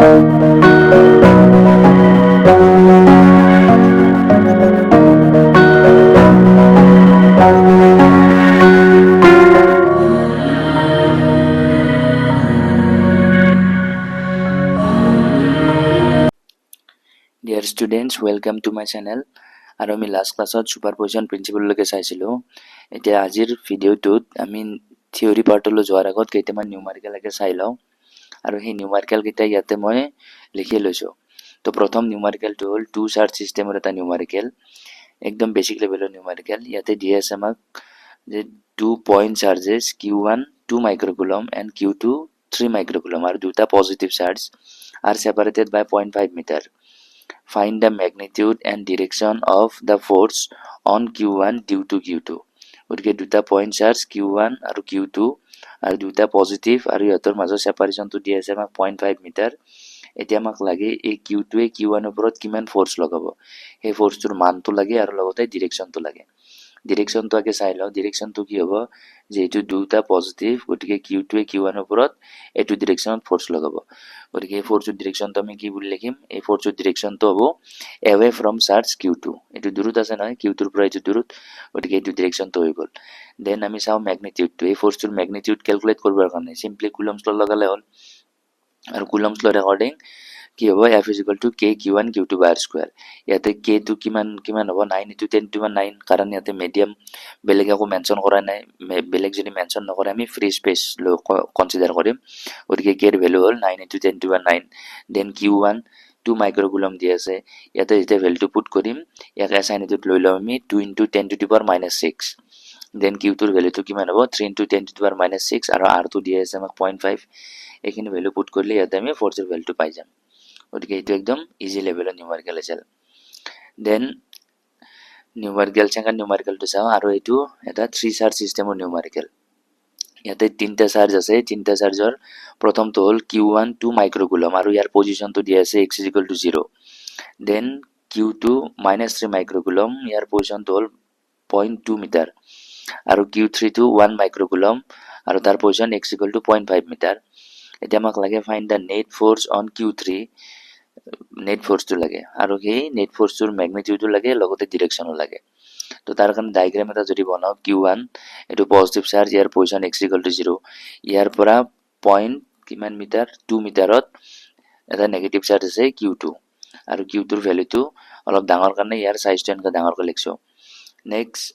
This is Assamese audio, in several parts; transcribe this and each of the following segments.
Dear students, welcome to my channel. আৰু আমি লাষ্ট ক্লাছত সুপাৰপজিশ্যন প্ৰিন্সিপললৈকে চাইছিলোঁ। এতিয়া আজিৰ ভিডিঅ'টোত আমি থিয়ৰী পাৰ্টলৈ যোৱাৰ আগত কেইটামান নিউমাৰিকেলকে চাই লওঁ আৰু সেই নিউমাৰিকেলকেইটা ইয়াতে মই লিখি লৈছোঁ। তো প্ৰথম নিউমাৰিকেলটো হ'ল টু চাৰ্জ ছিষ্টেমৰ এটা নিউমাৰিকেল, একদম বেছিক লেভেলৰ নিউমাৰিকেল। ইয়াতে দি আছে আমাক যে 2 point charges Q1 2 microcoulomb and Q2 3 microcoulomb আৰু দুটা positive charge are separated by 0.5 meter. Find the magnitude and direction of the force on Q1 due to Q2. গতিকে দুটা পইণ্ট চাৰ্জ Q1 আৰু Q2 আৰু দুটা পজিটিভ আৰু ইহঁতৰ মাজৰ ছেপাৰেশ্যনটো দি আছে আমাক 0.5 মিটাৰ। এতিয়া আমাক লাগে এই Q2ৱে Q1 ওপৰত কিমান ফ'ৰ্চ লগাব, সেই ফ'ৰ্চটোৰ মানটো লাগে আৰু লগতে ডিৰেকশ্যনটো লাগে। ডিৰেকশ্যনটো আগে চাই লওঁ। ডিৰেকশ্যনটো কি হ'ব, যিহেতু দুটা পজিটিভ গতিকে Q2ৱে Q1 ওপৰত এইটো ডিৰেকশ্যনত ফ'ৰ্চ লগাব। গতিকে এই ফ'ৰ্চৰ ডিৰেকশ্যনটো আমি কি বুলি লিখিম, এই ফ'ৰ্চৰ ডিৰেকশ্যনটো হ'ব এৱে ফ্ৰম চাৰ্জ Q2। এইটো দূৰত আছে নহয়, Q2ৰ পৰা এইটো দূৰত, গতিকে এইটো ডিৰেকশ্যনটো হৈ গ'ল। দেন আমি চাওঁ মেগনিটিউডটো। এই ফ'ৰ্চটোৰ মেগনিটিউড কেলকুলেট কৰিবৰ কাৰণে চিম্পলি কুলম্বছ ল লগালে হ'ল আৰু কুলম্বছ ল ৰেকৰ্ডিং কি হ'ব, F is equal to K Q1 Q2 by square. ইয়াতে Kটো কিমান হ'ব 9 ইনটু 10 টু 9, কাৰণ ইয়াতে মিডিয়াম বেলেগ একো মেনশ্যন কৰা নাই। বেলেগ যদি মেনশ্যন নকৰে আমি ফ্ৰী স্পেচ লৈ কনচিডাৰ কৰিম। গতিকে Kৰ ভেলু হ'ল 9 ইনটু 10 টু 9। দেন Q1 2 মাইক্ৰকুলম দি আছে। ইয়াতে যেতিয়া ভেলুটো পুট কৰিম ইয়াক এছ আই ইউনিটত লৈ লওঁ আমি 2 into 10 to the power -6। Then Q2ৰ ভেলুটো কিমান হ'ব 3 ইনটু 10 টু দি পাৱাৰ -6 আৰু Rটো দি আছে আমাক 0.5। এইখিনি ভেলু পুট কৰিলে ইয়াতে আমি ফ'ৰ্চৰ ভেলুটো পাই যাম। গতিকে এইটো একদম ইজি লেভেলৰ নিউমাৰিকেল আছিল। দেন ছেকেণ্ড নিউমাৰিকেলটো চাওঁ, আৰু এইটো এটা 3 চাৰ্জ ছিষ্টেমৰ নিউমাৰিকেল। ইয়াতে তিনিটা চাৰ্জ আছে। তিনিটা চাৰ্জৰ প্ৰথমটো হ'ল Q1 2 মাইক্ৰকুলম আৰু ইয়াৰ পজিশ্যনটো দি আছে x equal to 0। Then Q2 -3 microcoulomb, ইয়াৰ পজিশ্যনটো হ'ল 0.2 মিটাৰ আৰু Q3টো 1 মাইক্ৰকুলম আৰু তাৰ position x equal to 0.5 metre. এতিয়া আমাক লাগে find the net force on Q3, নেট ফ'ৰ্চটো লাগে আৰু সেই নেট ফ'ৰ্চটোৰ মেগনিটিউডো লাগে, লগতে ডিৰেকশ্যনো লাগে। তো তাৰ কাৰণে ডায়েগ্ৰাম এটা যদি বনাওঁ, Q1 এইটো positive charge, year position x equal to 0, ইয়াৰ পৰা পইণ্ট কিমান মিটাৰ 2 মিটাৰত এটা নেগেটিভ চাৰ্জ আছে Q2 আৰু Q2ৰ ভেলুটো অলপ ডাঙৰ কাৰণে ইয়াৰ চাইজটো এনেকৈ ডাঙৰকৈ লিখিছোঁ। নেক্সট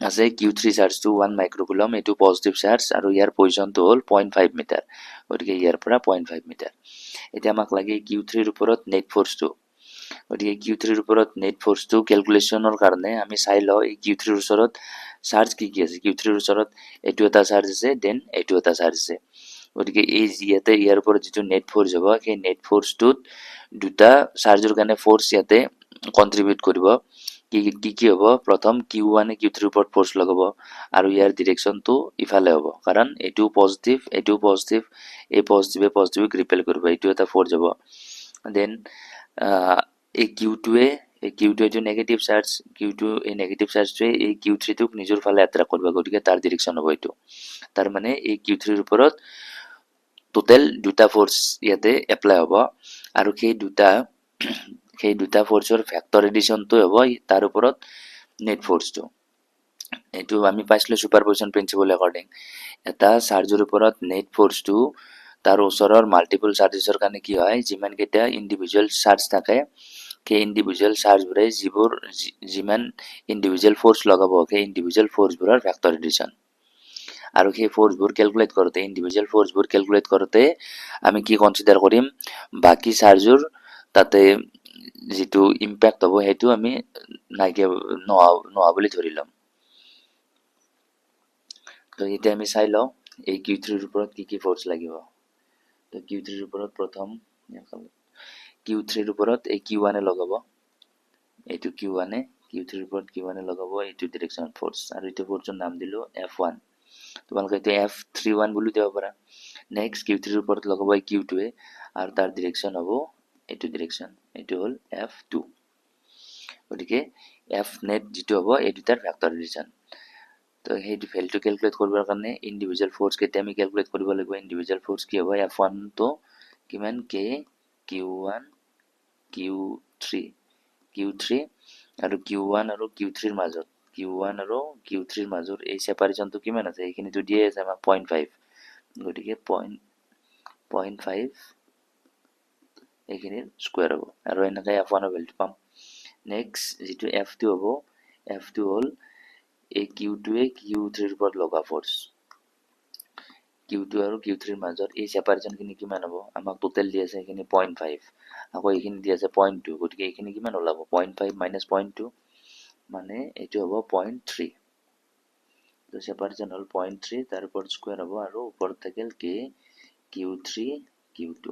আছে Q3 চাৰ্জটো 1 মাইক্ৰকুলম, এইটো পজিটিভ চাৰ্জ আৰু ইয়াৰ পজিশ্যনটো হ'ল 0.5 মিটাৰ, গতিকে ইয়াৰ পৰা 0.5 মিটাৰ। এতিয়া আমাক লাগে Q3ৰ ওপৰত নেট ফ'ৰ্চটো। গতিকে Q3ৰ ওপৰত নেট ফ'ৰ্চটো কেলকুলেশ্যনৰ কাৰণে আমি চাই লওঁ এই Q3ৰ ওচৰত চাৰ্জ কি কি আছে। Q3ৰ ওচৰত এইটো এটা চাৰ্জ আছে, দেন এইটো এটা চাৰ্জ আছে। গতিকে এই ইয়াতে ইয়াৰ ওপৰত যিটো নেট ফ'ৰ্চ হ'ব, সেই নেট ফ'ৰ্চটোত দুটা চাৰ্জৰ কাৰণে ফ'ৰ্চ ইয়াতে কণ্ট্ৰিবিউট কৰিব। কি হ'ব, প্ৰথম Q1 Q3ৰ ওপৰত ফ'ৰ্চ লগাব আৰু ইয়াৰ ডিৰেকশ্যনটো ইফালে হ'ব, কাৰণ এইটোও পজিটিভ এইটোও পজিটিভ, এই পজিটিভক ৰিপেল কৰিব, এইটো এটা ফ'ৰ্চ হ'ব। দেন এই Q2 এইটো নেগেটিভ চাৰ্জ, এই নেগেটিভ চাৰ্জটোৱে এই Q3টোক নিজৰ ফালে এট্ৰেক্ট কৰিব, গতিকে তাৰ ডিৰেকশ্যন হ'ব এইটো। তাৰমানে এই Q3ৰ ওপৰত টোটেল দুটা ফ'ৰ্চ ইয়াতে এপ্লাই হ'ব আৰু সেই দুটা ফ'ৰ্চৰ ভেক্টৰ এডিশ্যনটো হ'ব তাৰ ওপৰত নেট ফ'ৰ্চটো। এইটো আমি পাইছিলোঁ ছুপাৰপজিশ্যন প্ৰিন্সিপল একৰ্ডিং। এটা চাৰ্জৰ ওপৰত নেট ফ'ৰ্চটো তাৰ ওচৰৰ মাল্টিপল চাৰ্জেছৰ কাৰণে কি হয়, যিমানকেইটা ইণ্ডিভিজুৱেল চাৰ্জ থাকে সেই ইণ্ডিভিজুৱেল চাৰ্জবোৰে যিমান ইণ্ডিভিজুৱেল ফ'ৰ্চ লগাব, সেই ইণ্ডিভিজুৱেল ফ'ৰ্চবোৰৰ ভেক্টৰ এডিশ্যন। আৰু সেই ফ'ৰ্চবোৰ কেলকুলেট কৰোঁতে, ইণ্ডিভিজুৱেল ফ'ৰ্চবোৰ কেলকুলেট কৰোঁতে আমি কি কনচিডাৰ কৰিম, বাকী চাৰ্জৰ তাতে যিটো ইম্পেক্ট হ'ব সেইটো আমি নোহোৱা বুলি ধৰি ল'ম। তো এতিয়া আমি চাই লওঁ এই Q3ৰ ওপৰত কি কি ফ'ৰ্চ লাগিব। তো Q3ৰ ওপৰত প্ৰথম Q3ৰ ওপৰত এই Q1 লগাব, এইটো Q3ৰ ওপৰত Q1 লগাব, এইটো ডিৰেকশ্যন ফ'ৰ্চ আৰু এইটো ফ'ৰ্চৰ নাম দিলোঁ F1। তোমালোকে এইটো F31 বুলি দিব পাৰা। নেক্সট Q3ৰ ওপৰত লগাব এই Q2 আৰু তাৰ ডিৰেকশ্যন হ'ব এইটো ডিৰেকশ্যন, এইটো হ'ল F2। গতিকে F নেট যিটো হ'ব এই দুটাৰ ভেক্টৰ এডিশ্যন। তো সেইটো ভেলুটো কেলকুলেট কৰিবৰ কাৰণে ইণ্ডিভিজুৱেল ফ'ৰ্চ কেইটা আমি কেলকুলেট কৰিব লাগিব। ইণ্ডিভিজুৱেল ফ'ৰ্চ কি হ'ব, F1 টো কিমান কে Q1 Q3 আৰু Q1 আৰু Q3 ৰ মাজত Q1 আৰু Q3 ৰ মাজৰ এই সেপাৰেচনটো কিমান আছে এইখিনিটো দিয়ে আছে আমাক 0.5 গতিকে 0.5 এইখিনিৰ স্কয়াৰ হ'ব আৰু এনেকৈ f1 ৰ ভ্যালু পাম নেক্সট যেটো f2 হ'ব f2 হ'ল এই Q2 এ Q3 ৰ ওপৰত লগা ফোৰ্স Q2 আৰু Q3 ৰ মাজত এই সেপাৰেচনখিনি কিমান হ'ব আমাক টোটাল দি আছে এইখিনি 0.5 আকৌ এইখিনি দি আছে 0.2 গতিকে এইখিনি কিমান ওলাব 0.5 minus 0.2 মানে এইটো হ'ব 0.3 তো সেপারেশন হল 0.3 তার উপর স্কয়ার হবো আর উপর থাকিল কে Q3 Q2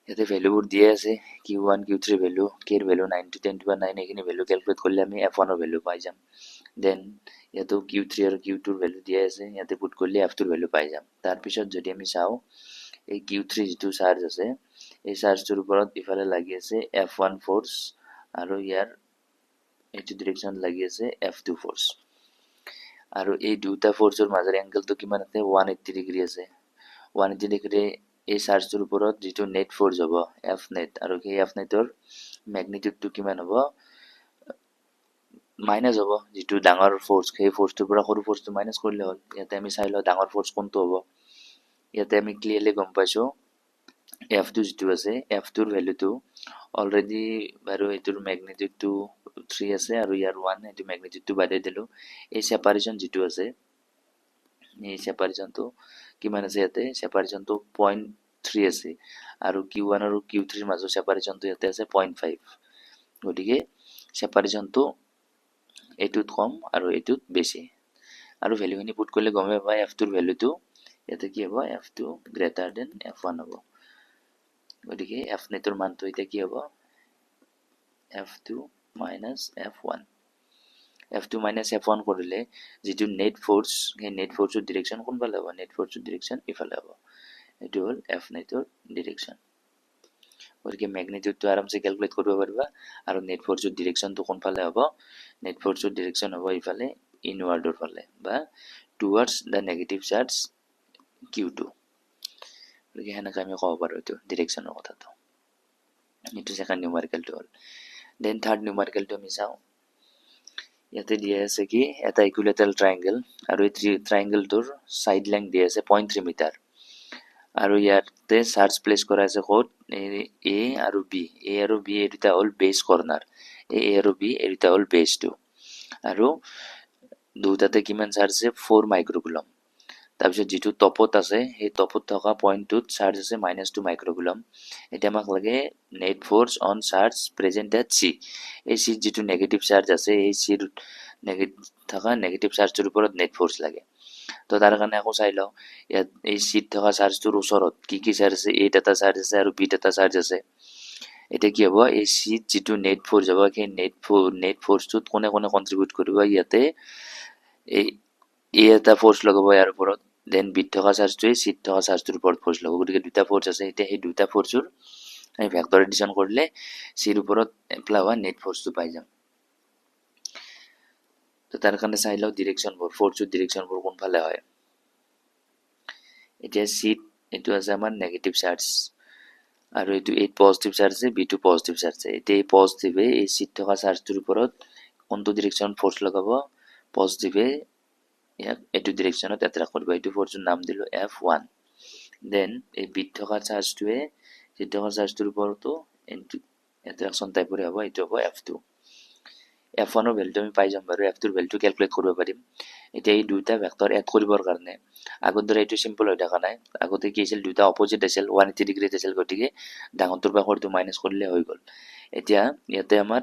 এতে ভ্যালুবোৰ দিয়ে আছে Q1 Q3 ভ্যালু কে এর ভ্যালু 9 to 10 to 9 এখানে ভ্যালু ক্যালকুলেট করলে আমি f1 এর ভ্যালু পাই যাম দেন ইয়াতো Q3 আর Q2 এর ভ্যালু দিয়ে আছে ইয়াতে পুট করলে f2 এর ভ্যালু পাই যাম তার পিছত যদি আমি চাও এই Q3 যেটো চার্জ আছে এই চাৰ্জটোৰ ওপৰত ইফালে লাগি আছে f1 ফোৰ্স আৰু ইয়াৰ এইটো ডিৰেকশন লাগি আছে f2 ফোৰ্স আৰু এই দুটা ফোৰ্সৰ মাজৰ এংগলটো কিমান আছে 180 ডিগ্ৰী আছে 180 ডিগ্ৰী এই চাৰ্জটোৰ ওপৰত যেটো নেট ফোৰ্স হ'ব f নেট আৰু এই f নেটৰ ম্যাগনিটিউডটো কিমান হ'ব মাইনাস হ'ব যেটো ডাঙৰ ফোৰ্স সেই ফোৰ্সটোৰ পৰা সৰু ফোৰ্সটো মাইনাস কৰিলে হ'ল ইয়াতে আমি চাই লও ডাঙৰ ফোৰ্স কোনটো হ'ব ইয়াতে আমি ক্লিয়াৰলি গম পাইছো f2 যেটো আছে f2 ৰ ভ্যালুটো অলৰেডি বাৰু এটোৰ ম্যাগনিটিউডটো 3 আছে আৰু ইয়াৰ 1 এটো ম্যাগনিটিউডটো বাদে দিলো এই সেপাৰেশন যেটো আছে এই সেপাৰেশনটো কিমান আছে ইয়াতে সেপাৰেশনটো 0.3 আছে আৰু Q1 আৰু Q3 ৰ মাজৰ সেপাৰেশনটো ইয়াতে আছে 0.5 গতিকে সেপাৰেশনটো এটোত কম আৰু এটোত বেছি আৰু ভ্যালুখিনি পুট কৰিলে গমে পায় f2 ৰ ভ্যালুটো ইয়াতে কি হ'ব f2 গ্ৰেটাৰ দেন f1 হ'ব গতিকে f নেটৰ মানটো এটা কি হ'ব f2 minus f1 f2 minus f1 কৰিলে যেটো নেট ফোৰ্স সেই নেট ফোৰ্সৰ ডিৰেকশন কোনফালে হ'ব নেট ফোৰ্সৰ ডিৰেকশন ইফালে হ'ব এটো হ'ল f নেটৰ ডিৰেকশন গতিকে ম্যাগনিটিউডটো আৰামছে ক্যালকুলেট কৰিব পাৰিবা আৰু নেট ফোৰ্সৰ ডিৰেকশনটো কোনফালে হ'ব নেট ফোৰ্সৰ ডিৰেকশন হ'ব ইফালে ইনওয়াৰ্ডৰ ফালে বা টুৱাৰ্ডছ দা নেগেটিভ চাৰ্জ Q2 গতিকে হেনেকৈ আমি ক'ব পাৰো এটো ডিৰেকশনৰ কথাটো এটো সেকেন্ড নিউমেৰিকেলটো হ'ল দেন থাৰ্ড নিউমেৰিকেলটো আমি চাও ইয়াতে দিয়া আছে কি এটা ইকুইলেটাৰাল ট্ৰায়াঙ্গেল আৰু এই ট্ৰায়াঙ্গেলটোৰ সাইড লেংথ দিয়া আছে 0.3 মিটাৰ আৰু ইয়াতে চাৰ্জ প্লেস কৰা আছে ক'ত A আৰু B এই দুটা হ'ল বেস কৰ্নাৰ A আৰু B এই দুটা হ'ল বেসটো আৰু দুটাতে কিমান চাৰ্জ আছে 4 মাইক্ৰোকুলম তাৰপিছত যেটো টপত আছে সেই টপত থকা পইণ্টটোত চাৰ্জ আছে -2 মাইক্ৰোকুলম এটা আমাক লাগে net force on charge present at C এই C যেটো নেগেটিভ চাৰ্জ আছে এই C থকা নেগেটিভ চাৰ্জটোৰ ওপৰত নেট ফোৰ্স লাগে তো তাৰ কাৰণে আকৌ চাই লও ইয়াত এই C থকা চাৰ্জটোৰ ওচৰত কি চাৰ্জ আছে A এটা চাৰ্জ আছে আৰু B এটা চাৰ্জ আছে এটা কি হ'ব এই C যেটো নেট ফোৰ্স হ'ব সেই নেট ফোৰ্সটোত কোনে কোনে কন্ট্ৰিবিউট কৰিব ইয়াতে এই A এটা ফোৰ্স লগাব ইয়াৰ ওপৰত দেন B থকা চাৰ্জটোৱে C থকা চাৰ্জটোৰ ওপৰত ফোৰ্স লগাব গতিকে দুটা ফোৰ্স আছে এতিয়া এই দুটা ফোৰ্সৰ আমি ভেক্টৰ এডিশন কৰিলে C ৰ ওপৰত এপ্লাই হোৱা নেট ফোৰ্সটো পাই যাম তো তাৰ কাৰণে চাই লও ডিৰেকশনবোৰ ফোৰ্সৰ ডিৰেকশনবোৰ কোনফালে হয় এতিয়া C এটো আছে আমাৰ নেগেটিভ চাৰ্জ আৰু এটো এই পজিটিভ চাৰ্জ আছে B2 পজিটিভ চাৰ্জ আছে এতিয়া এই পজিটিভে এই C থকা চাৰ্জটোৰ ওপৰত কোনটো ডিৰেকশন ফোৰ্স লগাব পজিটিভে ইয়াক এটো ডিৰেকশনত এট্ৰাক্ট কৰিব এটো ফোৰ্সৰ নাম দিলো F1 দেন এই B থকা চাৰ্জটোৱে C থকা চাৰ্জটোৰ ওপৰতো এট্ৰাকশন টাইপৰে হ'ব এটো হ'ব F2 F1 ৰ ভ্যালুটো আমি পাই যাম বাৰু F2 ৰ ভ্যালুটো ক্যালকুলেট কৰিব পাৰিম এতিয়া এই দুটা ভেক্টৰ এড কৰিবৰ কাৰণে আগৰ দৰে এটো সিম্পল হৈ থকা নাই আগতে কি আছিল দুটা অপোজিট আছিল 180 ডিগ্ৰী আছিল গতিকে ডাঙৰটোৰ পৰা সৰুটো মাইনাস কৰিলে হৈ গল এতিয়া ইয়াতে আমাৰ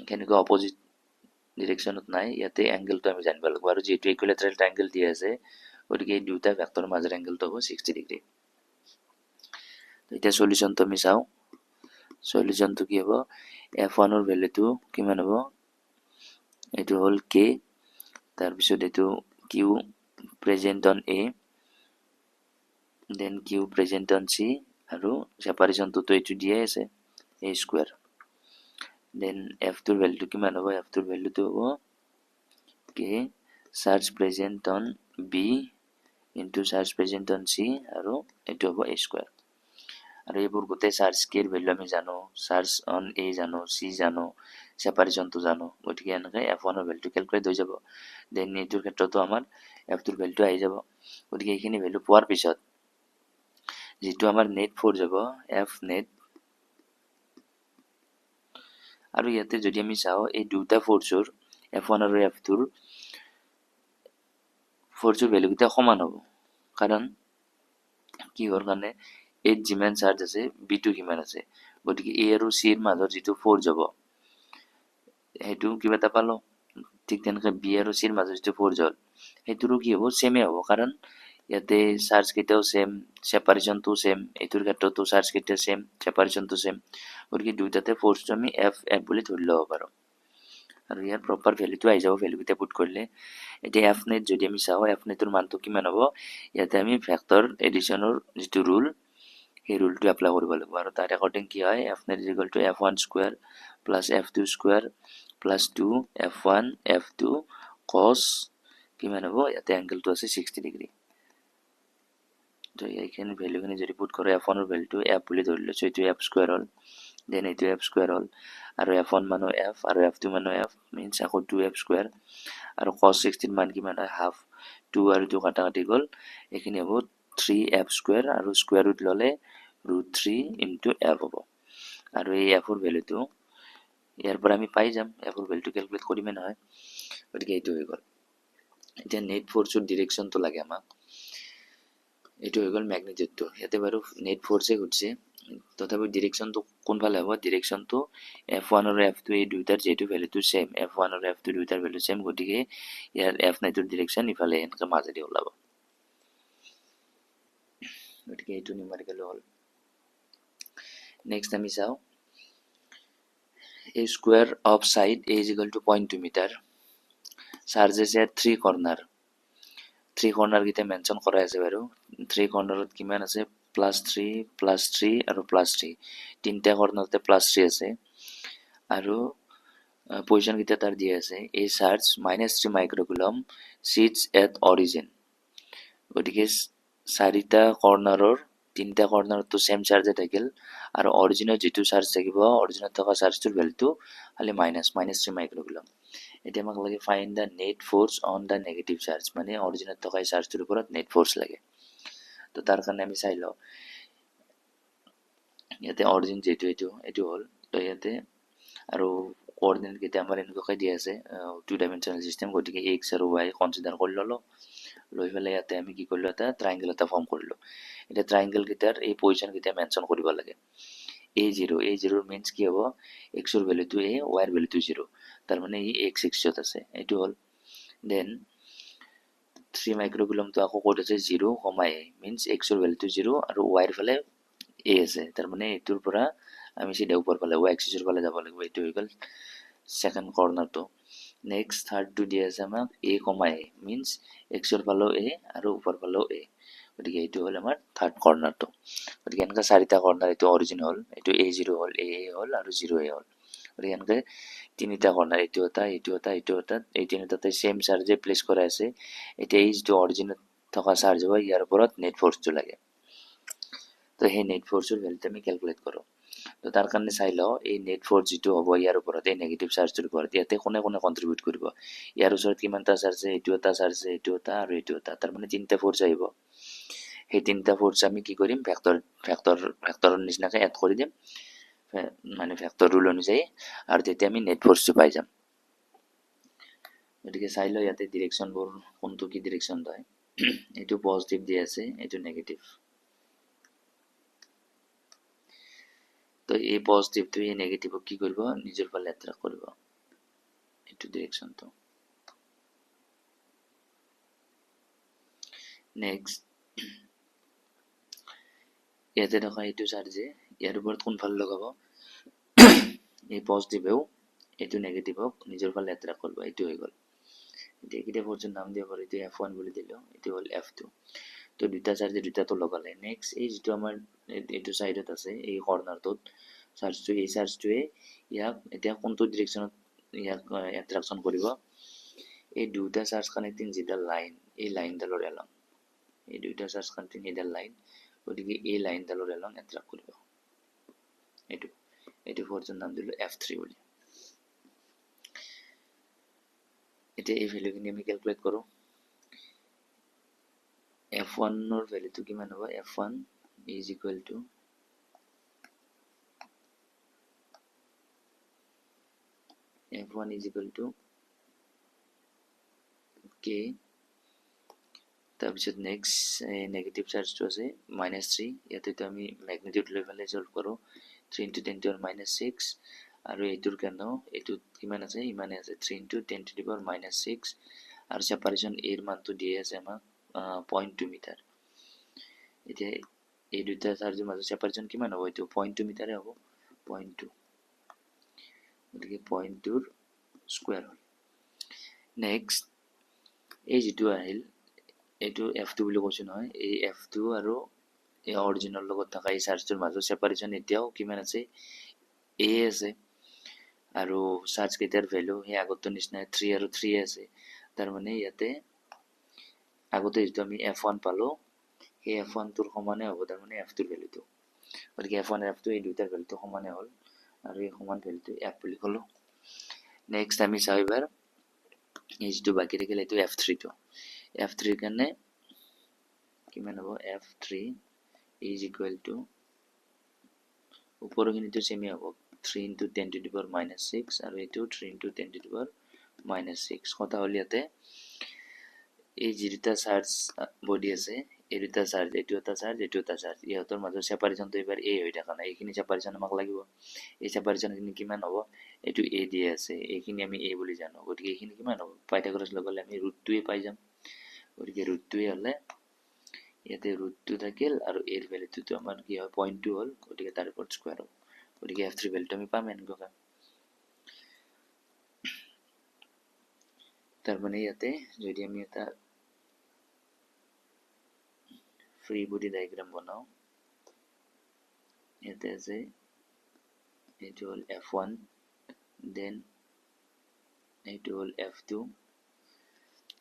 কেনেকৈ অপোজিট ডিৰেকশনত নাই ইয়াতে এংগেলটো আমি জানিব লাগিব আৰু যেটো ইকুইলেটাৰাল ট্ৰায়াঙ্গেল দিয়া আছে গতিকে এই দুটা ভেক্টৰৰ মাজৰ এংগেলটো হ'ব 60 ডিগ্ৰী তো এতিয়া সলিউশনটো আমি চাও সলিউশনটো কি হ'ব f1 ৰ ভ্যালুটো কিমান হ'ব এটো হল k তাৰ পিছত এটো q present on A then q present on C আৰু সেপাৰেশনটো তো এটো দিয়া আছে a স্কয়াৰ দেন f2 ৰ ভ্যালুটো কিমান হ'ব f2 ৰ ভ্যালুটো হ'ব k charge present on B into charge present on C আৰু এইটো হ'ব এ স্কুৱেৰ আৰু এইবোৰ গোটেই চাৰ্জ কেৰ ভেলু আমি জানো চাৰ্জ অন এ জানো চি জানো সেপাৰেশ্যনটো জানো গতিকে এনেকৈ F1 ৰ ভেলুটো কেলকুলেট হৈ যাব দেন এইটোৰ ক্ষেত্ৰতো আমাৰ F2 ৰ ভেলুটো আহি যাব গতিকে এইখিনি ভেলু পোৱাৰ পিছত যেটো আমাৰ নেট ফোৰ্স যাব F নেট আৰু ইয়াতে যদি আমি চাও এই দুটা ফোৰ্সৰ F1 আৰু F2 ৰ ফোৰ্সৰ ভ্যালু কিটা সমান হ'ব কাৰণ কি হোৱাৰ কাৰণে এই যিমান চাৰ্জ আছে B2 কিমান আছে গতিকে A আৰু C ৰ মাজত যেটো ফোৰ্স যাব হেতু কিবা এটা পালো ঠিক তেনেকৈ B আৰু C ৰ মাজত যেটো ফোৰ্স হ'ল হেতুৰো কি হ'ব সেমে হ'ব কাৰণ ইয়াতে চাৰ্জ কিটাও সেম সেপাৰেশ্যনটো সেম এইটোৰ ক্ষেত্ৰতো চাৰ্জ কিটা সেম সেপাৰেশ্যনটো সেম গতিকে দুইটাতে ফোৰ্সটো আমি F বুলি ধৰি ল'ব পাৰো আৰু ইয়াৰ প্ৰপাৰ ভ্যালুটো আহি যাব ভ্যালু কিটা পুট কৰিলে এতিয়া F নেট যদি আমি চাও F নেটৰ মানটো কিমান হ'ব ইয়াতে আমি ভেক্টৰ এডিশনৰ যেটো ৰুল সেই ৰুলটো এপ্লাই কৰিব লাগিব আৰু তাৰ একৰ্ডিং কি হয় F net F1 square plus F2 square plus 2 F1 F2 cos কিমান হ'ব ইয়াতে এংগলটো আছে 60 ডিগ্ৰী তো এইখানে ভ্যালুখিনি যদি পুট কৰে F1 ৰ ভ্যালুটো F বুলি ধৰি লৈছো এইটো F স্কয়াৰ হ'ল দেন এইটো F স্কয়াৰ হ'ল আৰু F1 মানো F আৰু F2 মানো F means আকৌ 2F স্কয়াৰ আৰু cos 60 মান কিমান হয় হাফ 2 আৰু 2 কাটা কাটি গ'ল এইখিনি হ'ব 3F স্কয়াৰ আৰু স্কয়াৰ ৰুট ললে √3 into F হ'ব আৰু এই F ৰ ভ্যালুটো ইয়াৰ পৰা আমি পাই যাম F ৰ ভ্যালুটো ক্যালকুলেট কৰিমে নহয় গতিকে এইটো হৈ গ'ল এতিয়া নেট ফোৰ্সৰ ডিৰেকচনটো লাগে আমাক এইটো হৈ গ'ল ম্যাগনিটিউডটো ইয়াতে বাৰু নেট ফোৰ্সে ঘটছে তথাপি ডিৰেকচনটো কোনফালে হ'ব ডিৰেকচনটো F1 আৰু F2 এই দুইটাৰ যেটো ভ্যালুটো সেম F1 আৰু F2 দুইটাৰ ভ্যালু সেম গতিকে ইয়াৰ F নেটৰ ডিৰেকচন ইফালে এনেকা মাজেদি ওলাব গতিকে এইটো নিউমেৰিকেল হ'ল নেক্সট আমি চাও a square of side a is equal to 0.2 meter charges at 3 corner কিটা মেনশন কৰা আছে বাৰু 3 কৰ্নাৰত কিমান আছে +3 আৰু +3 তিনটা কৰ্নাৰতে +3 আছে আৰু পজিশন কিটা তাৰ দিয়া আছে a charge -3 microcoulomb sits at origin গতিকে চাৰিটা কৰ্নাৰৰ তিনটা কৰ্নাৰতো সেম চাৰ্জে থাকিল আৰু অৰিজিনত যেটো চাৰ্জ থাকিব অৰিজিনত থকা চাৰ্জটোৰ ভ্যালুটো খালি -3 মাইক্ৰোকুলম এতিয়া আমাক লাগে find da net force on the negative charge মানে অৰিজিনত থকা চাৰ্জটোৰ ওপৰত নেট ফোৰ্স লাগে তো তাৰ কাৰণে আমি চাই লও ইয়াতে অৰিজিন যেটো এইটো হ'ল তো ইয়াতে আৰু কোঅৰ্ডিনেট কিটা আমাৰ এনেকৈ দিয়া আছে 2 ডাইমেনশনাল সিস্টেম গতিকে x আৰু y কনসিডাৰ কৰি ললো লৈ ফেলে ইয়াতে আমি কি কৰিলো এটা ট্ৰায়াঙ্গেল এটা ফৰ্ম কৰিলো এটা ট্ৰায়াঙ্গেল কিটাৰ এই পজিশন কিটা মেনশন কৰিব লাগে a0 means কি হ'ব x ৰ ভ্যালুটো a y ৰ ভ্যালুটো 0 তাৰ মানে ই x axis আছে এইটো হ'ল দেন 3 মাইক্ৰোকুলম তো আকৌ কোড আছে 0, a means x ৰ ভ্যালুটো 0 আৰু y ৰ ফালে a আছে তাৰ মানে এইটোৰ পৰা আমি সিধা ওপৰ ফালে y axis ৰ ফালে যাব লাগিব এইটো হৈ গ'ল সেকেন্ড কৰ্নাৰটো নেক্সট থাৰ্ড টু দিয়া আছে আমাক a, means x ৰ ফালেও a আৰু ওপৰ ফালেও a গতিকে এইটো হ'ল আমাৰ থাৰ্ড কৰ্নাৰটো গতিকে এনেকা চাৰিটা কৰ্নাৰ এইটো অৰিজিন হ'ল এইটো a0 হ'ল a হ'ল আৰু 0a হ'ল গতিকে এনেকে তিনিটা কৰ্নাৰ এইটো এটা এই তিনিটাতে সেম চাৰ্জে প্লেস কৰা আছে এতিয়া এই যেটো অৰিজিনত থকা চাৰ্জ হয় ইয়াৰ ওপৰত নেট ফোৰ্সটো লাগে তো সেই নেট ফোৰ্সৰ ভ্যালুটো আমি ক্যালকুলেট কৰো তো তাৰ কাৰণে চাই লও এই নেট ফোৰ্স যেটো হ'ব ইয়াৰ ওপৰত এই নেগেটিভ চাৰ্জটোৰ ওপৰত ইয়াতে কোনে কন্ট্ৰিবিউট কৰিব ইয়াৰ ওচৰত কিমানটা চাৰ্জ আছে এইটো এটা চাৰ্জ আছে এইটো এটা আৰু এইটো এটা তাৰ মানে তিনটা ফোৰ্স আহিব সেই তিনটা ফোৰ্স আমি কি কৰিম ভেক্টৰৰ নিচিনাকৈ এড কৰি দিম মানে ভেক্টৰ ৰুল অনুযায়ী আৰু তেতিয়া আমি নেট ফোৰ্সটো পাই যাম গতিকে চাই লও ইয়াতে ডিৰেকচনবোৰ কোনটো কি ডিৰেকচন হয় এইটো পজিটিভ দি আছে এইটো নেগেটিভ তো এই পজিটিভটো এই নেগেটিভক কি কৰিব নিজৰ ফালে এট্ৰাক্ট কৰিব এইটো ডিৰেকচনটো নেক্সট ইয়াতে দেখা এইটো চাৰ্জে ইয়াৰ ওপৰত কোনফালে লগাব এই পজিটিভেও এইটো নেগেটিভক নিজৰ ফালে এট্ৰাক্ট কৰিব এইটো হৈ গ'ল এতিয়া কিটা ফোৰ্সৰ নাম দিব পাৰো এইটো F1 বুলি দিলো এইটো হ'ল F2 তো দুটা চাৰ্জে দুটাটো লগালে নেক্সট এই যেটো আমাৰ এইটো সাইডত আছে এই কৰ্নাৰটোত চাৰ্জটো এই চাৰ্জটোৱে ইয়াক এতিয়া কোনটো ডিৰেকচনত ইয়াক এট্ৰাকচন কৰিব এই দুটা চাৰ্জ কানেক্টিং যেটা লাইন এই লাইনডালৰ এলং এই দুইটা চাৰ্জ কণ্টেইন এইডাল লাইন গতিকে এই লাইনডালৰ এলং এট্ৰাক্ট কৰিব এইটো ফৰ্চৰ নাম দিলোঁ F3 বুলি এতিয়া এই ভ্যালুখিনি আমি ক্যালকুলেট কৰোঁ F1 ৰ ভ্যালুটো কিমান হ'ব F1 is equal to F1 is equal to K তাৰপিছত নেক্সট নেগেটিভ চাৰ্জটো আছে -3 ইয়াতেতো আমি ম্যাগনিটিউড লৈ পেলাই সলভ কৰোঁ 3 into 10 to the minus 6 আৰু এইটোৰ কাৰণেও এইটোত কিমান আছে ইমানে আছে 3 into 10 to the power -6 আৰু সেপাৰেশন এৰ মানটো দিয়ে আছে আমাক 0.2 মিটাৰ এতিয়া এই দুটা চাৰ্জৰ মাজত সেপাৰেশন কিমান হ'ব এইটো 0.2 মিটাৰে হ'ব 0.2 গতিকে 0.2 ৰ স্কয়াৰ হ'ল নেক্সট এই যেটো আহিল এইটো F2 বুলি কৈছো নহয় এই F2 আৰু এই অৰিজিনাল লগত থকা এই চাৰ্জটোৰ মাজত সেপাৰেশন এতিয়াও কিমান আছে A আছে আৰু চাৰ্জ কেইটাৰ ভ্যালু হে আগতো নিচিনা 3 আৰু 3 আছে তাৰ মানে ইয়াতে আগতে যেটো আমি F1 পালো এই F1 টোৰ সমানে হ'ব তাৰ মানে F2 ৰ ভ্যালুটো গতিকে F1 আৰু F2 এই দুটাৰ ভ্যালুটো সমানে হ'ল আৰু এই সমান ভ্যালুটো F বুলি ক'লো নেক্সট আমি চাও এবাৰ এই যেটো বাকি থাকিল এইটো F3 টো F3 ৰ কাৰণে কিমান হ'ব F3 is equal to উপৰখিনিটো সেমি হ'ব 3 into 10 to the power -6 আৰু এইটো 3 into 10 to the power -6 কথা হ'ল ইয়াতে এই যেটা চাৰ্জ বডি আছে এই দুটা চাৰ্জ এইটো এটা চাৰ্জ ইহঁতৰ মাজত সেপাৰেশনটো এবাৰ A হৈ থকা নাই এইখিনি সেপাৰেশন আমাক লাগিব এই সেপাৰেশনখিনি কিমান হ'ব এইটো A দিয়ে আছে এইখিনি আমি A বুলি জানো গতিকে এইখিনি কিমান হ'ব পাইথাগোৰাছ লগালে আমি √2 পাই যাম গতিকে √2 হলে ইয়াতে √2 থাকিল আৰু এৰ ভ্যালুটো আমাৰ কি হয় 0.2 হ'ল গতিকে তাৰ ওপৰত স্কয়াৰ হ'ব গতিকে F3 ভ্যালুটো আমি পাম এনেকৈ তাৰ মানে ইয়াতে যদি আমি এটা ফ্ৰী বডি ডায়াগ্ৰাম বনাও ইয়াতে আছে এইটো হ'ল F1 দেন এইটো হ'ল F2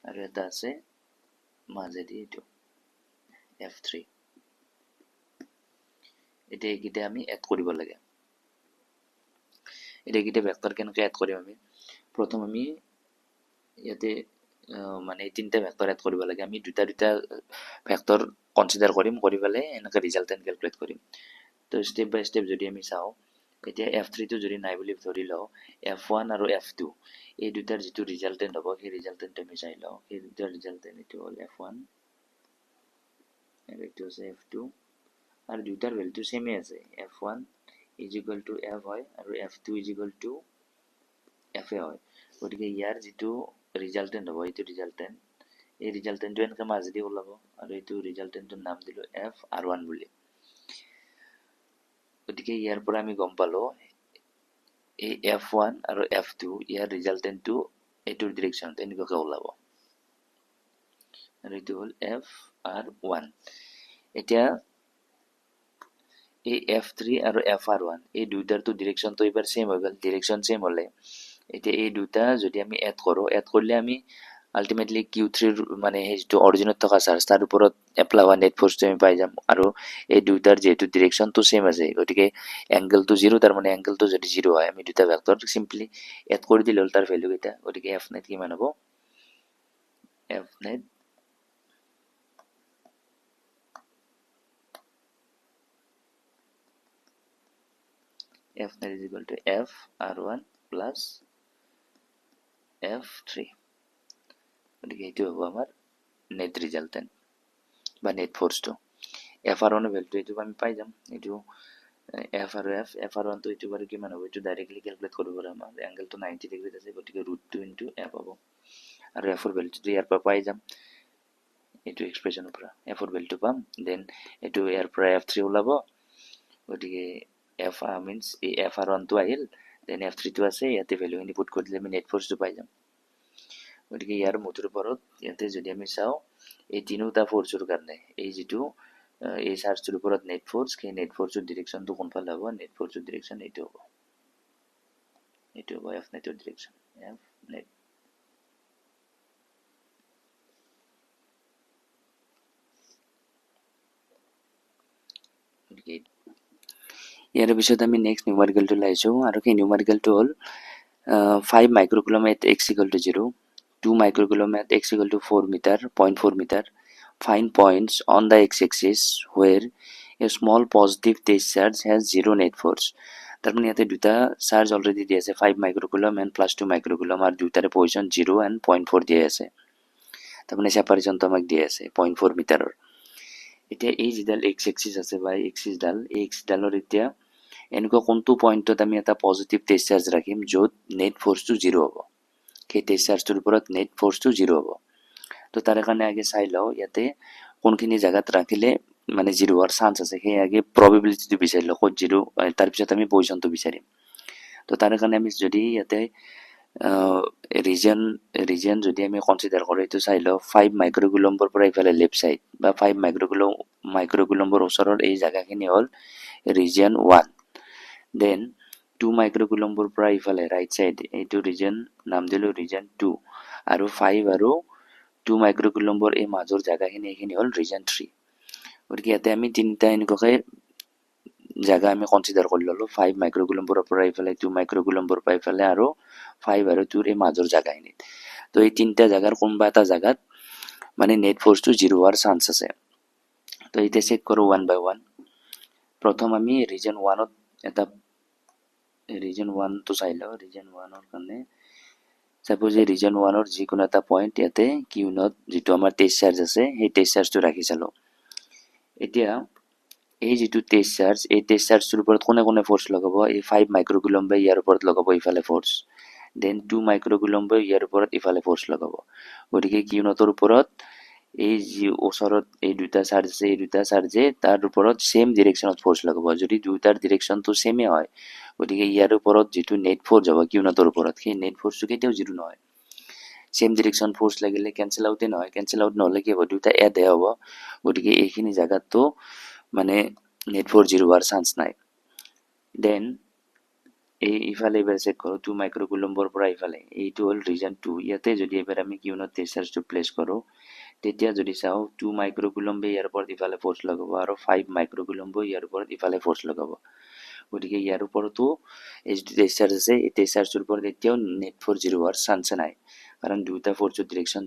আৰু এটা আছে মাজেদি এইটো F3 এটা এইকিটা আমি এড কৰিব লাগে এটা এইকিটা ভেক্টৰ কেনেকৈ এড কৰিম আমি প্ৰথম আমি ইয়াতে মানে তিনটা ভেক্টৰ এড কৰিব লাগে আমি দুটা ভেক্টৰ কনসিডাৰ কৰিম কৰি পেলাই এনেকৈ ৰিজাল্টেন্ট ক্যালকুলেট কৰিম তো স্টেপ বাই স্টেপ যদি আমি চাও এতিয়া F3 টো যদি নাই বুলি ধৰি লও F1 আৰু F2 এই দুটাৰ যেটো ৰিজাল্টেন্ট হ'ব সেই ৰিজাল্টেন্ট আমি চাই লও এই দুটাৰ ৰিজাল্টেন্ট এটো হ'ল F1 আৰু এটো আছে F2 আৰু দুটাৰ ভ্যালুটো সেমে আছে F1 is equal to F হয় আৰু F2 is equal to F হয় গতিকে ইয়াৰ যেটো ৰিজাল্টেন্ট হ'ব এইটো ৰিজাল্টেন্ট এই ৰিজাল্টেন্টটো এনেকৈ মাজেদি ওলাব আৰু এইটো ৰিজাল্টেন্টৰ নাম দিলো FR1 বুলি গতিকে ইয়াৰ পৰা আমি গম পালো এই F1 আৰু F2 ইয়াৰ ৰিজাল্টেন্টটো এইটোৰ ডিৰেকচনত এনেকৈ ওলাব আৰু এইটো হ'ল FR1 এতিয়া এই F3 আৰু FR1 এই দুইটাৰটো ডিৰেকচনটো এবাৰ সেম হৈ গ'ল ডিৰেকচন সেম হলে এতিয়া এই দুটা যদি আমি এড কৰিলে আমি আলটিমেটলি Q3 মানে যেটো অৰিজিনত থকা চাৰ্জ তাৰ ওপৰত এপ্লাই হোৱা নেট ফোৰ্সটো আমি পাই যাম আৰু এই দুইটাৰ যেটো ডিৰেকচনটো সেম আছে গতিকে এংগেলটো 0 তাৰ মানে এংগেলটো যদি 0 হয় আমি দুটা ভেক্টৰ সিম্পলি এড কৰি দিলে হ'ল তাৰ ভ্যালু কেইটা গতিকে F net কিমান হ'ব F net is equal to FR1 plus F3 গতিকে এইটো হ'ব আমাৰ নেট ৰিজাল্টেন্ট বা নেট ফোৰ্সটো FR1 এৰ ভ্যালুটো এইটো আমি পাই যাম এইটো F আৰু FR1 তো এইটো বাৰে কিমান হ'ব এইটো ডাইৰেক্টলি ক্যালকুলেট কৰিব পাৰা আমাৰ এংগেলটো 90 ডিগ্ৰী আছে গতিকে √2 * F হ'ব আৰু F এৰ ভ্যালুটো ইয়াৰ পৰা পাই যাম এইটো এক্সপ্ৰেছনৰ পৰা F এৰ ভ্যালুটো পাম দেন এইটো ইয়াৰ পৰা F3 ওলাব গতিকে F means এই FR1 টো আহিল দেন F3 টো আছে ইয়াতে ভ্যালুখিনি পুট কৰি দিলে আমি নেট ফোৰ্সটো পাই যাম গতিকে ইয়াৰ মুঠৰ ওপৰত ইয়াতে যদি আমি চাও এই তিনিটা ফোৰ্সৰ কাৰণে এই যেটো এই চাৰ্জটোৰ ওপৰত নেট ফোৰ্স সেই নেট ফোৰ্সৰ ডিৰেকচনটো কোনফালে হ'ব নেট ফোৰ্সৰ ডিৰেকচন এইটো হ'ব F নেটৰ ডিৰেকচন F net গতিকে ইয়াৰ পিছত আমি নেক্সট নিউমাৰিকেলটো লাইছোঁ আৰু সেই নিউমাৰিকেলটো হ'ল 5 microcoulomb at x equal to 0, 2 microcoulomb at x equal to 4 meter, 0.4 meter. Find points on the x-axis where a small positive test charge has zero net force. তাৰমানে ইয়াতে দুটা চাৰ্জ অলৰেডি দি আছে 5 microcoulomb and plus 2 microcoulomb আৰু দুটাৰে পজিশ্যন 0 and 0.4 দিয়া আছে তাৰমানে সেপাৰেশ্যনটো আমাক দিয়া আছে 0.4 মিটাৰৰ এতিয়া এই যিডাল x-axis আছে বা এক্সিছডাল এই এক্সিছডালৰ এতিয়া এনেকুৱা কোনটো পইণ্টত আমি এটা পজিটিভ টেষ্ট চাৰ্জ ৰাখিম য'ত নেট ফ'ৰ্চটো 0 হ'ব সেই টেষ্ট চাৰ্জটোৰ ওপৰত নেট ফ'ৰ্চটো 0 হ'ব তো তাৰে কাৰণে আগে চাই লওঁ ইয়াতে কোনখিনি জাগাত ৰাখিলে মানে 0 হোৱাৰ চান্স আছে সেই আগে প্ৰবেবিলিটিটো বিচাৰি লওঁ ক'ত 0 তাৰপিছত আমি পজিশ্যনটো বিচাৰিম তো তাৰে কাৰণে আমি যদি ইয়াতে ৰিজন যদি আমি কনচিডাৰ কৰোঁ এইটো চাই লওঁ 5 মাইক্ৰকুলম্বৰ পৰা ইফালে লেফ্ট চাইড বা 5 মাইক্ৰকুলম্বৰ ওচৰৰ এই জাগাখিনি হ'ল ৰিজন 1 দেন 2 মাইক্ৰকুলম্বৰ পৰা ইফালে ৰাইট চাইড এইটো ৰিজন নাম দিলোঁ ৰিজন 2 আৰু 5 আৰু 2 মাইক্ৰকুলম্বৰ এই মাজৰ জাগাখিনি এইখিনি হ'ল ৰিজন 3 গতিকে ইয়াতে আমি তিনিটা এনেকুৱাকৈ জাগা আমি কনচিডাৰ কৰি ল'লোঁ 5 মাইক্ৰকুলম্বৰৰ পৰা ইফালে 2 মাইক্ৰকুলম্বৰ পৰা ইফালে আৰু 5 আৰু 2 এই মাজৰ জাগাখিনিত তো এই তিনিটা জাগাৰ কোনোবা এটা জাগাত মানে নেট ফ'ৰ্চটো 0 হোৱাৰ চান্স আছে তো এতিয়া চেক কৰোঁ 1 by 1 প্ৰথম আমি ৰিজন 1ত এটা ৰিজন 1টো চাই লওঁ ৰিজন 1ৰ কাৰণে সাপোজ এই ৰিজন 1ৰ যিকোনো এটা পইণ্ট ইয়াতে কিউনত যিটো আমাৰ টেষ্ট চাৰ্জ আছে সেই টেষ্ট চাৰ্জটো ৰাখি চালোঁ এতিয়া এই যিটো টেষ্ট চাৰ্জ এই টেষ্ট চাৰ্জটোৰ ওপৰত কোনে কোনে ফ'ৰ্চ লগাব এই 5 মাইক্ৰকুলম্বে ইয়াৰ ওপৰত লগাব ইফালে ফ'ৰ্চ দেন 2 মাইক্ৰকুলম্বে ইয়াৰ ওপৰত ইফালে ফ'ৰ্চ লগাব গতিকে কিউনটৰ ওপৰত এই যি ওচৰত এই দুটা চাৰ্জ আছে এই দুটা চাৰ্জে তাৰ ওপৰত সেম ডিৰেকশ্যনত ফ'ৰ্চ লগাব যদি দুটাৰ ডিৰেকশ্যনটো সেমে হয় গতিকে ইয়াৰ ওপৰত যিটো নেট ফ'ৰ্চ হ'ব কিউনটৰ ওপৰত সেই নেট ফ'ৰ্চটো কেতিয়াও 0 নহয় সেম ডিৰেকশ্যন ফ'ৰ্চ লাগিলে কেঞ্চেল আউটে নহয় কেঞ্চেল আউট নহ'লে কি হ'ব দুটা এডহে হ'ব গতিকে এইখিনি জাগাততো মানে নেট ফ'ৰ্চ 0 হোৱাৰ চান্স নাই দেন এই ইফালে এবাৰ চেক কৰোঁ 2 মাইক্ৰকুলম্বৰ পৰা ইফালে এইটো হ'ল ৰিজন 2 ইয়াতে যদি এবাৰ আমি কিউনত টেষ্ট চাৰ্জটো প্লেচ কৰোঁ তেতিয়া যদি চাওঁ 2 মাইক্ৰকুলম্বে ইয়াৰ ওপৰত ইফালে ফ'ৰ্চ লগাব আৰু 5 মাইক্ৰকুলম্বে ইয়াৰ ওপৰত ইফালে ফ'ৰ্চ লগাব গতিকে ইয়াৰ ওপৰতো এই যিটো টেষ্ট চাৰ্জ আছে এই টেষ্ট চাৰ্জটোৰ ওপৰত এতিয়াও নেট ফ'ৰ্চ 0 হোৱাৰ চান্স নাই কাৰণ দুটা ফ'ৰ্চৰ ডিৰেকশ্যন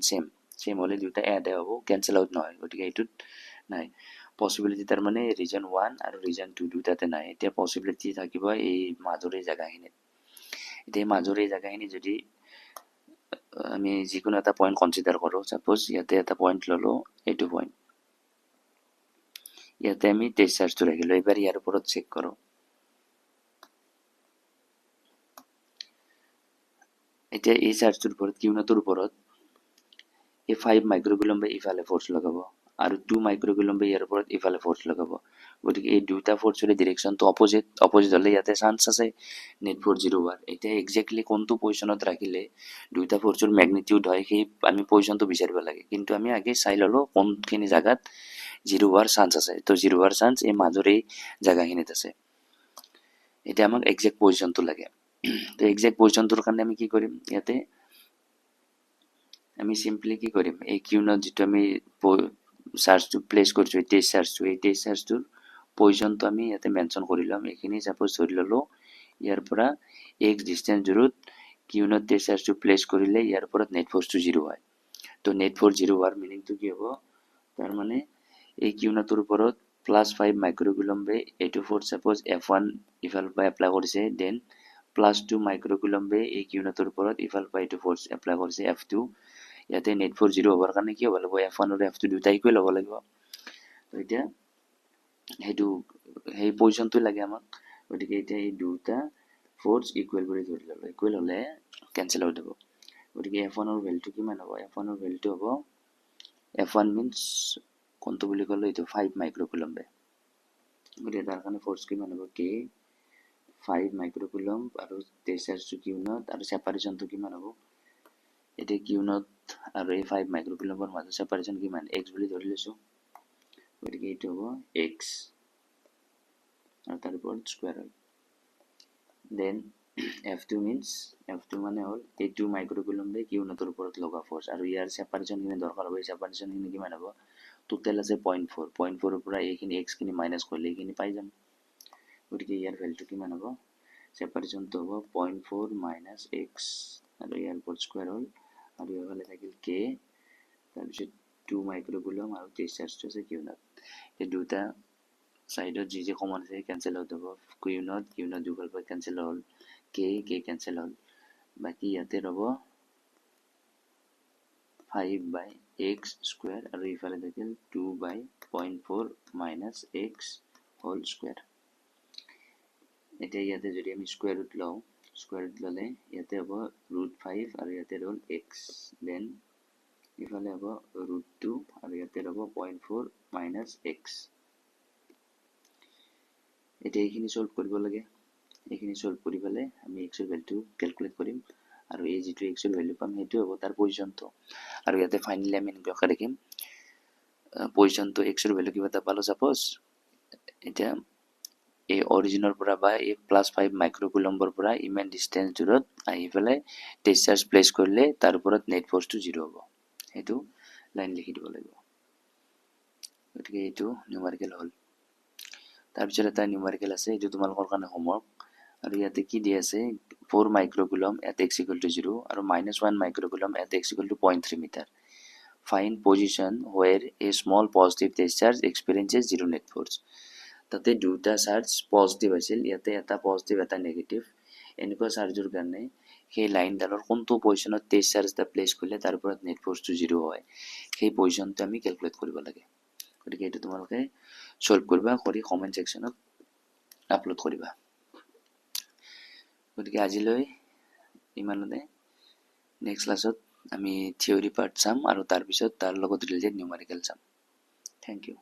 সেম হ'লে দুটা এডহে হ'ব কেঞ্চেল আউট নহয় গতিকে এইটোত নাই পচিবিলিটি তাৰমানে ৰিজন 1 আৰু ৰিজন 2 দুটাতে নাই এতিয়া পচিবিলিটি থাকিব এই মাজৰ এই জাগাখিনিত এতিয়া মাজৰ এই জাগাখিনি যদি আমি যিকোনো এটা পইণ্ট কনচিডাৰ কৰোঁ সাপোজ ইয়াতে এটা পইণ্ট ল'লোঁ এইটো পইণ্ট ইয়াতে আমি টেষ্ট চাৰ্জটো ৰাখিলোঁ এবাৰ ইয়াৰ ওপৰত চেক কৰোঁ এতিয়া এই চাৰ্জটোৰ ওপৰত কিউনটোৰ ওপৰত এই 5 মাইক্ৰকুলম্বে ইফালে ফ'ৰ্চ লগাব আৰু 2 মাইক্ৰকুলম্বে ইয়াৰ ওপৰত ইফালে ফ'ৰ্চ লগাব গতিকে এই দুটা ফ'ৰ্চৰে ডিৰেকশ্যনটো অপজিট হ'লে ইয়াতে চান্স আছে নেট ফ'ৰ্চ 0 হোৱাৰ এতিয়া এক্সেক্টলি কোনটো পজিশ্যনত ৰাখিলে দুটা ফ'ৰ্চৰ মেগনিটিউড হয় সেই আমি পজিশ্যনটো বিচাৰিব লাগে কিন্তু আমি আগে চাই ল'লোঁ কোনখিনি জাগাত 0 হোৱাৰ চান্স আছে তো 0 হোৱাৰ চান্স এই মাজৰ এই জাগাখিনিত আছে এতিয়া আমাক এক্সেক্ট পজিশ্যনটো লাগে তো এক্সেক্ট পজিশ্যনটোৰ কাৰণে আমি কি কৰিম ইয়াতে আমি সিম্পলি কি কৰিম এই কিউনত যিটো আমি চাৰ্জটো প্লেচ কৰিছোঁ এই টেষ্ট চাৰ্জটোৰ পজিশ্যনটো আমি ইয়াতে মেনশ্যন কৰি ল'ম এইখিনি সাপোজ ধৰি ল'লোঁ ইয়াৰ পৰা এক্স ডিষ্টেঞ্চ দূৰত কিউনত টেষ্ট চাৰ্জটো প্লেচ কৰিলে ইয়াৰ ওপৰত নেট ফ'ৰ্চটো 0 হয় তো নেট ফ'ৰ্চ 0 হোৱাৰ মিনিংটো কি হ'ব তাৰমানে এই কিউনটোৰ ওপৰত +5 মাইক্ৰকুলম্বে এইটো ফ'ৰ্চ সাপোজ F1 ইফালৰ পৰা এপ্লাই কৰিছে দেন +2 মাইক্ৰকুলম্বে এই কিউনটোৰ ওপৰত ইফালৰ পৰা এইটো ফ'ৰ্চ এপ্লাই কৰিছে F2 ইয়াতে নেট ফ'ৰ্চ 0 হ'বৰ কাৰণে কি হ'ব লাগিব F1 আৰু F2 দুটা ইকুৱেল হ'ব লাগিব তো এতিয়া সেই পজিশ্যনটো লাগে আমাক গতিকে এতিয়া এই দুটা ফ'ৰ্চ ইকুৱেল কৰি ধৰি ল'লোঁ ইকুৱেল হ'লে কেঞ্চেল আউট হ'ব গতিকে F1ৰ ভেলুটো কিমান হ'ব F1ৰ ভেলুটো হ'ব F1 মিনছ কোনটো বুলি ক'লোঁ এইটো 5 মাইক্ৰকুলম্বে গতিকে তাৰ কাৰণে ফ'ৰ্চ কিমান হ'ব K 5 মাইক্ৰকুলম্ব আৰু টেষ্ট চাৰ্জটো কিউনত আৰু ছেপাৰেশ্যনটো কিমান হ'ব এতিয়া কিউনত আৰু এই 5 মাইক্ৰকুলম্বৰ মাজত ছেপাৰেশ্যন কিমান x বুলি ধৰি লৈছোঁ গতিকে এইটো হ'ব x আৰু তাৰ ওপৰত স্কুৱেৰ হয় দেন F2 মানে হ'ল এই 2 মাইক্ৰকুলম্বে কিউনটোৰ ওপৰত লগা ফ'ৰ্চ আৰু ইয়াৰ ছেপাৰেশ্যনখিনি দৰকাৰ হ'ব এই ছেপাৰেশ্যনখিনি কিমান হ'ব টোটেল আছে 0.4 0.4 পৰা এইখিনি x খিনি মাইনাছ কৰিলে এইখিনি পাই যাম গতিকে ইয়াৰ ভ্যালুটো কিমান হ'ব সেপাৰেশনটো হ'ব 0.4 মাইনাছ x আৰু ইয়াৰ ওপৰত স্কয়াৰ হ'ল আৰু ইয়ালে থাকিল k তাৰপিছত 2 মাইক্ৰোকুলম আৰু টেষ্ট চাৰ্জটো আছে q নট এই দুটা সাইডত যি কমন আছে কেনসেল আউট হ'ব q নট দুফালৰ পৰা কেনসেল হ'ল k কেনসেল হ'ল বাকি ইয়াতে ৰব 5 by x square আৰু ইফালে থাকিল 2 by 0.4 minus x whole square এতিয়া ইয়াতে যদি আমি স্কয়াৰ ৰুট লওঁ স্কয়াৰ ৰুট ললে ইয়াতে হ'ব √5 আৰু ইয়াতে হ'ল x দেন ইফালে হ'ব √2 আৰু ইয়াতে হ'ব 0.4 minus x এতিয়া এইখিনি সলভ কৰিব লাগে এইখিনি সলভ কৰি পেলে আমি x এৰ ভ্যালু ক্যালকুলেট কৰিম আৰু এই যেটো x এৰ ভ্যালু পাম হেতু হ'ব তাৰ পজিশনটো আৰু ইয়াতে ফাইনালি আমি এনেকৈ লিখিম পজিশনটো x এৰ ভ্যালু কিবা এটা পালো সাপোজ এটা এই অৰিজিনৰ পৰা বা এই +5 মাইক্ৰোকুলম্বৰ পৰা ইমান ডিসটেন্স দূৰত আহি পেলে টেষ্ট চাৰ্জ প্লেস কৰিলে তাৰ ওপৰত নেট ফোৰ্সটো 0 হ'ব হেতু লাইন লিখি দিব লাগিব গতিকে এইটো নিউমেৰিকেল হ'ল তাৰপিছত এটা নিউমেৰিকেল আছে এইটো তোমালোকৰ কাৰণে হোমৱৰ্ক আৰু ইয়াতে কি দি আছে 4 মাইক্ৰোকুলম at x = 0 আৰু -1 microcoulomb at x = 0.3 metre find position where a small positive test charge experiences zero net force তাতে দুটা চাৰ্জ পজিটিভ আছিল ইয়াতে এটা পজিটিভ এটা নেগেটিভ এনেকুৱা চাৰ্জৰ কাৰণে সেই লাইনডালৰ কোনটো পজিশনত টেষ্ট চাৰ্জ এটা প্লেস কৰিলে তাৰ ওপৰত নেট ফোৰ্সটো 0 হয় সেই পজিশনটো আমি ক্যালকুলেট কৰিব লাগে গতিকে এইটো তোমালোকে সলভ কৰিবা কৰি কমেন্ট সেকশনত আপলোড কৰিবা গতিকে আজিলৈ ইমানতে নেক্সট ক্লাছত আমি থিওৰি পাৰ্ট চাম আৰু তাৰ পিছত তাৰ লগত ৰিলেটেড নিউমেৰিকেল চাম থ্যাংক ইউ